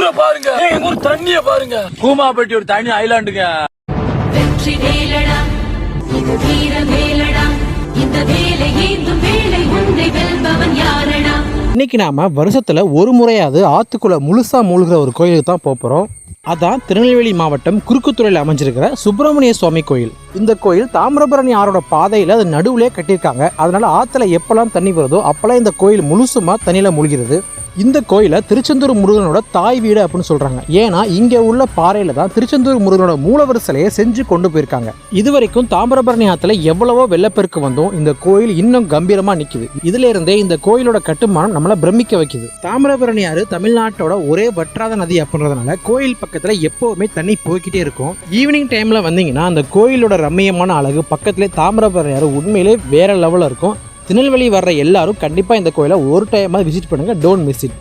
ஊரை பாருங்க, எங்க ஊர் தண்ணிய பாருங்க. கூமாப்பட்டி ஒரு தனி ஐலாண்டுங்க. வெற்றி வேலடா, இது வீர வேலடா, இந்த வேலை ஏந்தும் வேலை உன்னை வெல்பவன் யாரடா. இன்னைக்கு நாம வருஷத்துல ஒரு முறையாவது ஆத்துக்குள்ள முழுசா மூழ்கிற ஒரு கோயிலுக்கு தான் போறோம். அதான் திருநெல்வேலி மாவட்டம் குறுக்குத்துறையில் அமைஞ்சிருக்கிற சுப்பிரமணிய சுவாமி கோயில். இந்த கோயில் தாமிரபரணி ஆறோட பாதையில அது நடுவுலே கட்டியிருக்காங்க. அதனால ஆத்துல எப்பெல்லாம் தண்ணி வருதோ அப்பெல்லாம் இந்த கோயில் முழுசுமா தண்ணியில மூழ்கிறது. இந்த கோயிலை திருச்செந்தூர் முருகனோட தாய் வீடு அப்படின்னு சொல்றாங்க. ஏன்னா இங்க உள்ள பாறையில தான் திருச்செந்தூர் முருகனோட மூலவர் சிலையை செஞ்சு கொண்டு போயிருக்காங்க. இதுவரைக்கும் தாமிரபரணி ஆத்துல எவ்வளவோ வெள்ளப்பெருக்கு வந்தும் இந்த கோயில் இன்னும் கம்பீரமா நிக்குது. இதுல இருந்தே இந்த கோயிலோட கட்டுமானம் நம்மள பிரமிக்க வைக்குது. தாமிரபரணி ஆறு தமிழ்நாட்டோட ஒரே வற்றாத நதி அப்படின்றதுனால கோயில் பக்கத்துல எப்பவுமே தண்ணி போய்கிட்டே இருக்கும். ஈவினிங் டைம்ல வந்தீங்கன்னா அந்த கோயிலோட ரம்மியமான அழகு பக்கத்திலே தாமிரபரணி ஆறு உண்மையிலே வேற லெவல்ல இருக்கும். திருநெல்வேலி வர்ற எல்லாரும் கண்டிப்பா இந்த கோயிலை ஒரு டைம் விசிட் பண்ணுங்க. Don't miss it.